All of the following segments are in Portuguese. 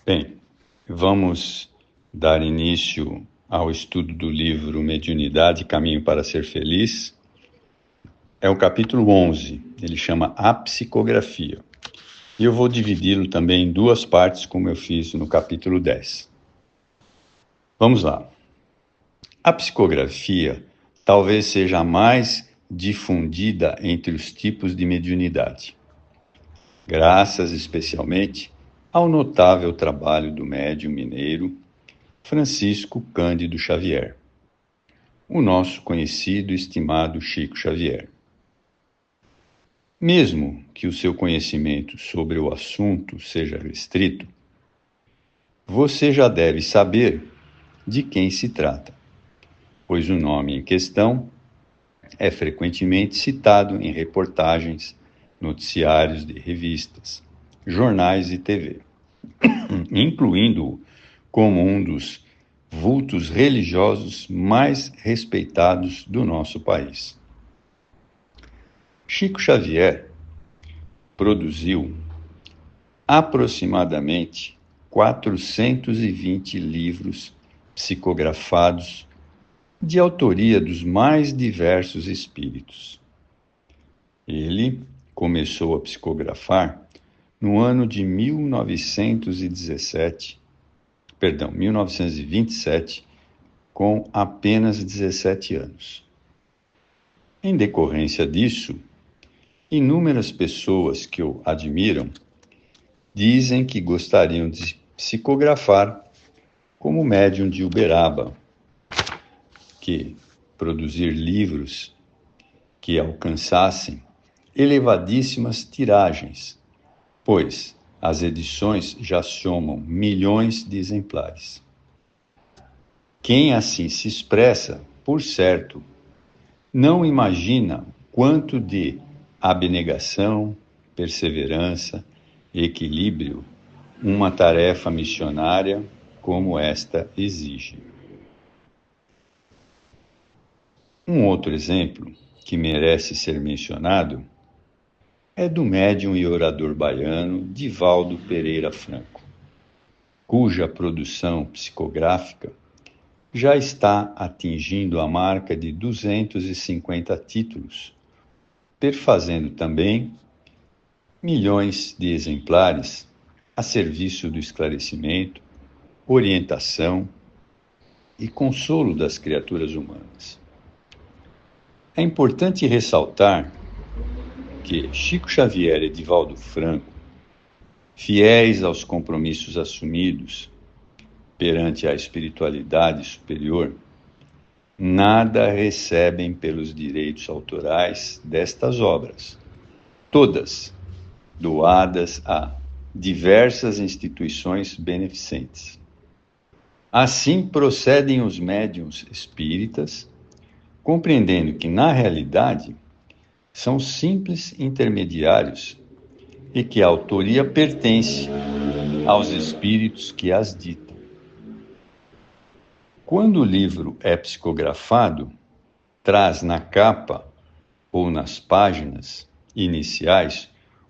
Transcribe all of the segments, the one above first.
Bem, vamos dar início ao estudo do livro Mediunidade, Caminho para Ser Feliz. É o capítulo 11, ele chama A Psicografia. E eu vou dividi-lo também em duas partes, como eu fiz no capítulo 10. Vamos lá. A psicografia talvez seja a mais difundida entre os tipos de mediunidade, graças especialmente ao notável trabalho do médium mineiro Francisco Cândido Xavier, o nosso conhecido e estimado Chico Xavier. Mesmo que o seu conhecimento sobre o assunto seja restrito, você já deve saber de quem se trata, pois o nome em questão é frequentemente citado em reportagens, noticiários de revistas, jornais e TV, incluindo-o como um dos vultos religiosos mais respeitados do nosso país. Chico Xavier produziu aproximadamente 420 livros psicografados de autoria dos mais diversos espíritos. Ele começou a psicografar no ano de 1927, com apenas 17 anos. Em decorrência disso, inúmeras pessoas que o admiram dizem que gostariam de psicografar como o médium de Uberaba, que produzir livros que alcançassem elevadíssimas tiragens, pois as edições já somam milhões de exemplares. Quem assim se expressa, por certo, não imagina quanto de abnegação, perseverança e equilíbrio uma tarefa missionária como esta exige. Um outro exemplo que merece ser mencionado é do médium e orador baiano Divaldo Pereira Franco, cuja produção psicográfica já está atingindo a marca de 250 títulos, perfazendo também milhões de exemplares a serviço do esclarecimento, orientação e consolo das criaturas humanas. É importante ressaltar que Chico Xavier e Divaldo Franco, fiéis aos compromissos assumidos perante a espiritualidade superior, nada recebem pelos direitos autorais destas obras, todas doadas a diversas instituições beneficentes. Assim procedem os médiuns espíritas, compreendendo que, na realidade, são simples intermediários e que a autoria pertence aos espíritos que as ditam. Quando o livro é psicografado, traz na capa ou nas páginas iniciais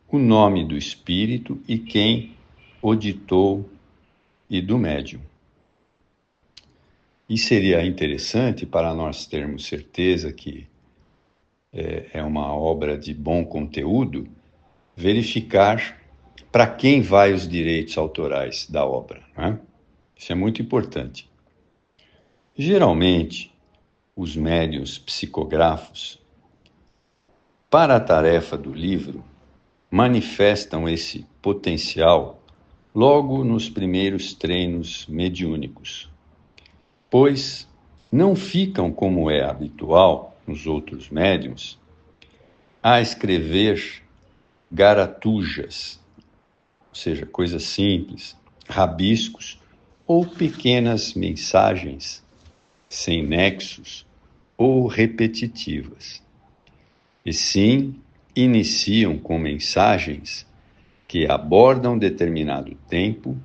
o nome do espírito e quem o ditou e do médium. E seria interessante, para nós termos certeza que é uma obra de bom conteúdo, verificar para quem vai os direitos autorais da obra, né? Isso é muito importante. Geralmente, os médiuns psicógrafos, para a tarefa do livro, manifestam esse potencial logo nos primeiros treinos mediúnicos, pois não ficam, como é habitual nos outros médiuns, a escrever garatujas, ou seja, coisas simples, rabiscos ou pequenas mensagens sem nexos ou repetitivas. E sim, iniciam com mensagens que abordam determinado tempo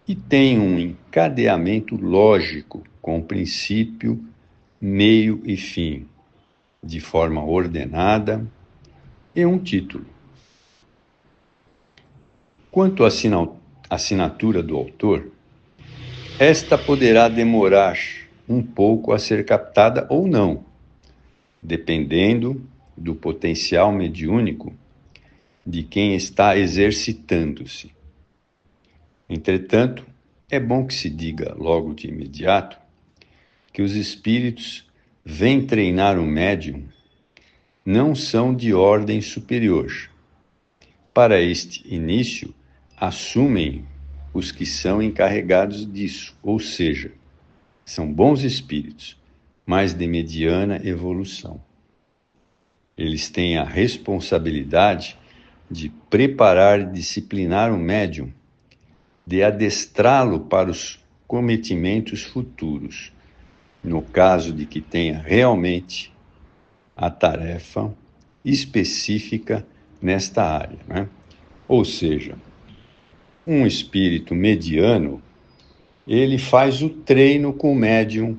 e têm um encadeamento lógico com princípio, meio e fim, de forma ordenada, e um título. Quanto assinatura do autor, esta poderá demorar um pouco a ser captada ou não, dependendo do potencial mediúnico de quem está exercitando-se. Entretanto, é bom que se diga logo de imediato que os espíritos vêm treinar o médium não são de ordem superior. Para este início, assumem os que são encarregados disso, ou seja, são bons espíritos, mas de mediana evolução. Eles têm a responsabilidade de preparar e disciplinar o médium, de adestrá-lo para os cometimentos futuros, no caso de que tenha realmente a tarefa específica nesta área, né? Ou seja, um espírito mediano, ele faz o treino com o médium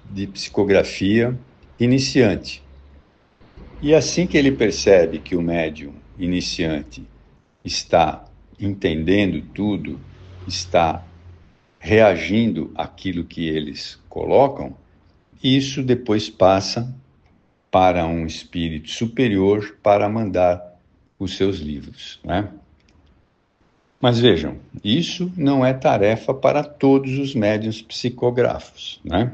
de psicografia iniciante. E assim que ele percebe que o médium iniciante está entendendo tudo, está reagindo àquilo que eles colocam, isso depois passa para um espírito superior para mandar os seus livros, né? Mas vejam, isso não é tarefa para todos os médiuns psicógrafos, né?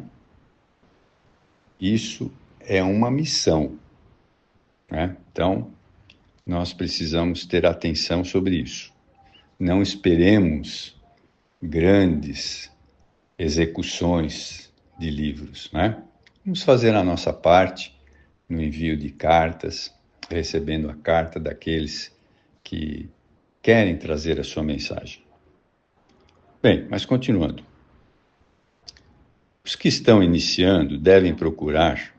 Isso é uma missão, né? Então, nós precisamos ter atenção sobre isso. Não esperemos grandes execuções de livros, né? Vamos fazer a nossa parte no envio de cartas, recebendo a carta daqueles que querem trazer a sua mensagem. Bem, mas continuando. Os que estão iniciando devem procurar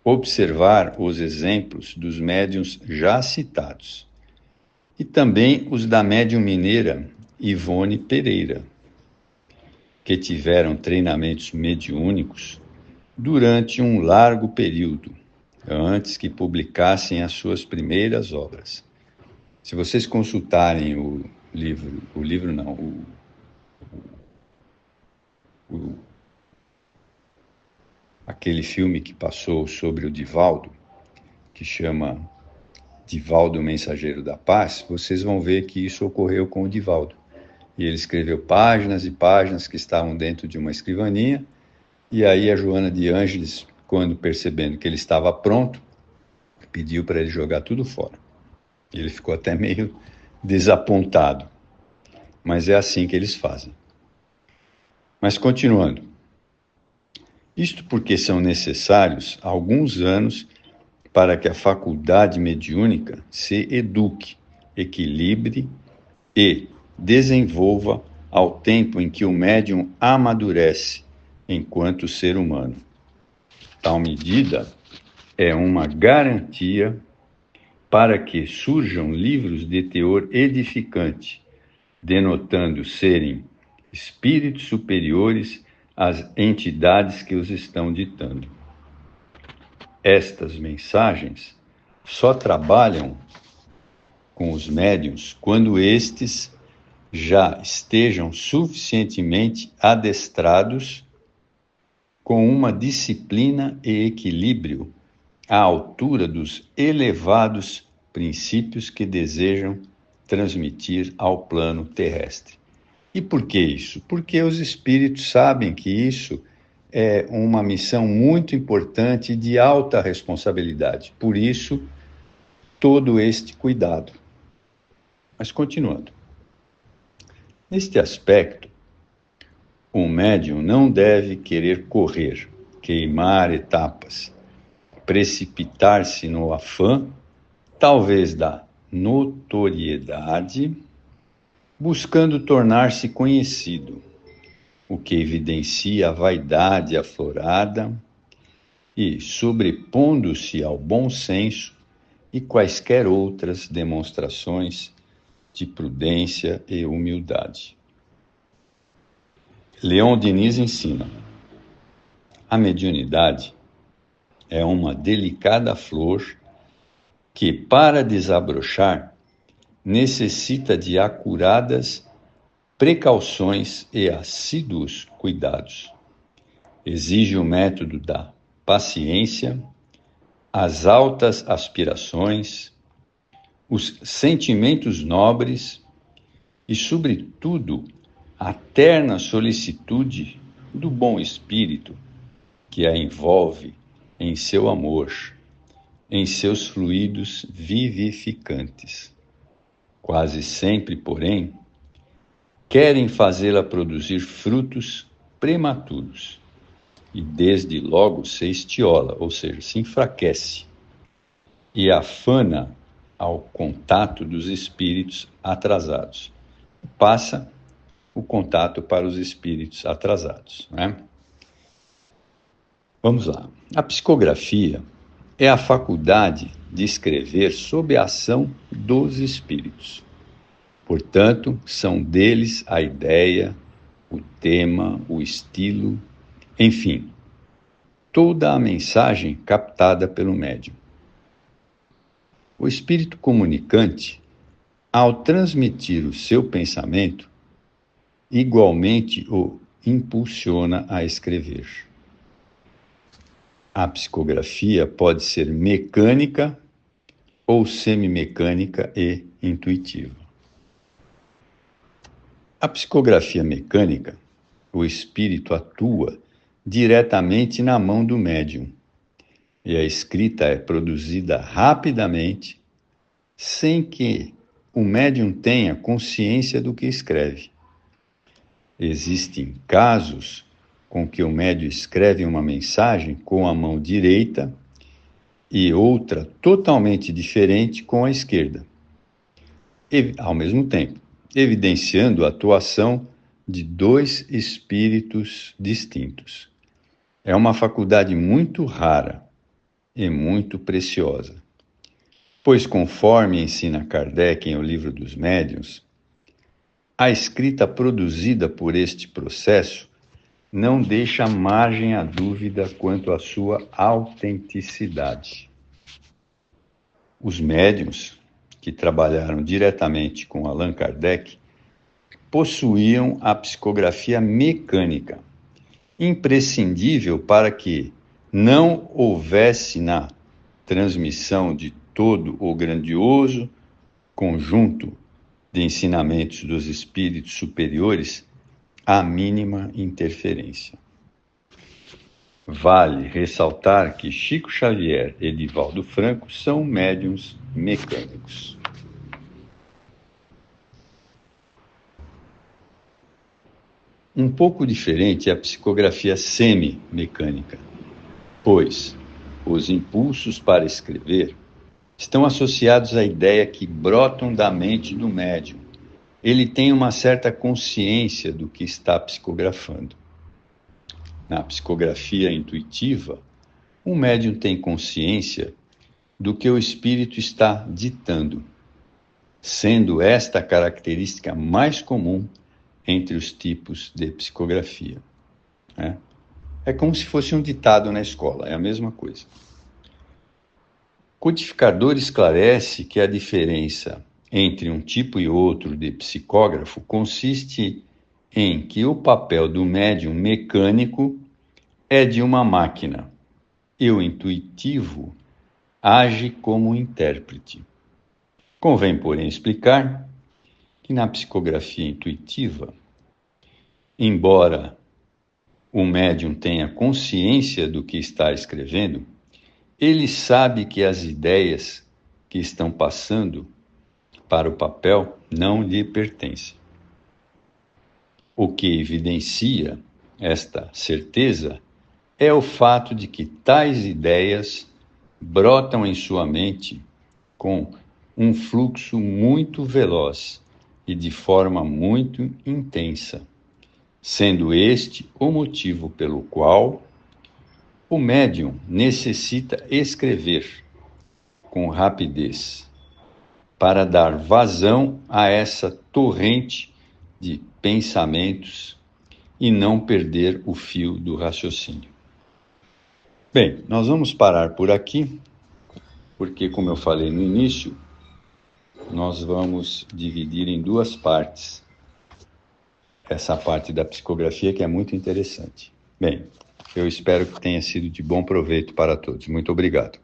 observar os exemplos dos médiuns já citados e também os da médium mineira Ivone Pereira, que tiveram treinamentos mediúnicos durante um largo período, antes que publicassem as suas primeiras obras. Se vocês consultarem aquele filme que passou sobre o Divaldo, que chama Divaldo, o Mensageiro da Paz, vocês vão ver que isso ocorreu com o Divaldo. E ele escreveu páginas e páginas que estavam dentro de uma escrivaninha, e aí a Joana de Ângeles, quando percebendo que ele estava pronto, pediu para ele jogar tudo fora. Ele ficou até meio desapontado. Mas é assim que eles fazem. Mas continuando. Isto porque são necessários alguns anos para que a faculdade mediúnica se eduque, equilibre e desenvolva ao tempo em que o médium amadurece enquanto ser humano. Tal medida é uma garantia para que surjam livros de teor edificante, denotando serem espíritos superiores às entidades que os estão ditando. Estas mensagens só trabalham com os médiuns quando estes já estejam suficientemente adestrados com uma disciplina e equilíbrio à altura dos elevados princípios que desejam transmitir ao plano terrestre. E por que isso? Porque os espíritos sabem que isso é uma missão muito importante e de alta responsabilidade. Por isso, todo este cuidado. Mas continuando. Neste aspecto, o médium não deve querer correr, queimar etapas, precipitar-se no afã, talvez da notoriedade, buscando tornar-se conhecido, o que evidencia a vaidade aflorada e sobrepondo-se ao bom senso e quaisquer outras demonstrações de prudência e humildade. Leon Denis ensina: a mediunidade é uma delicada flor que, para desabrochar, necessita de acuradas precauções e assíduos cuidados. Exige o método da paciência, as altas aspirações, os sentimentos nobres e, sobretudo, a terna solicitude do bom espírito que a envolve em seu amor, em seus fluidos vivificantes. Quase sempre, porém, querem fazê-la produzir frutos prematuros e desde logo se estiola, ou seja, se enfraquece e afana ao contato dos espíritos atrasados. Passa o contato para os espíritos atrasados, né? Vamos lá. A psicografia é a faculdade de escrever sob a ação dos espíritos. Portanto, são deles a ideia, o tema, o estilo, enfim, toda a mensagem captada pelo médium. O espírito comunicante, ao transmitir o seu pensamento, igualmente o impulsiona a escrever. A psicografia pode ser mecânica ou semimecânica e intuitiva. A psicografia mecânica, o espírito atua diretamente na mão do médium e a escrita é produzida rapidamente, sem que o médium tenha consciência do que escreve. Existem casos com que o médium escreve uma mensagem com a mão direita e outra totalmente diferente com a esquerda, ao mesmo tempo, evidenciando a atuação de dois espíritos distintos. É uma faculdade muito rara e muito preciosa, pois, conforme ensina Kardec em O Livro dos Médiuns, a escrita produzida por este processo não deixa margem à dúvida quanto à sua autenticidade. Os médiuns que trabalharam diretamente com Allan Kardec possuíam a psicografia mecânica, imprescindível para que não houvesse na transmissão de todo o grandioso conjunto de ensinamentos dos espíritos superiores a mínima interferência. Vale ressaltar que Chico Xavier e Divaldo Franco são médiuns mecânicos. Um pouco diferente é a psicografia semi-mecânica, pois os impulsos para escrever estão associados à ideia que brotam da mente do médium. Ele tem uma certa consciência do que está psicografando. Na psicografia intuitiva, o médium tem consciência do que o espírito está ditando, sendo esta a característica mais comum entre os tipos de psicografia. É como se fosse um ditado na escola, é a mesma coisa. O codificador esclarece que a diferença entre um tipo e outro de psicógrafo consiste em que o papel do médium mecânico é de uma máquina e o intuitivo age como intérprete. Convém, porém, explicar que na psicografia intuitiva, embora o médium tenha consciência do que está escrevendo, ele sabe que as ideias que estão passando para o papel não lhe pertencem. O que evidencia esta certeza é o fato de que tais ideias brotam em sua mente com um fluxo muito veloz e de forma muito intensa, sendo este o motivo pelo qual o médium necessita escrever com rapidez para dar vazão a essa torrente de pensamentos e não perder o fio do raciocínio. Bem, nós vamos parar por aqui, porque, como eu falei no início, nós vamos dividir em duas partes essa parte da psicografia que é muito interessante. Bem, eu espero que tenha sido de bom proveito para todos. Muito obrigado.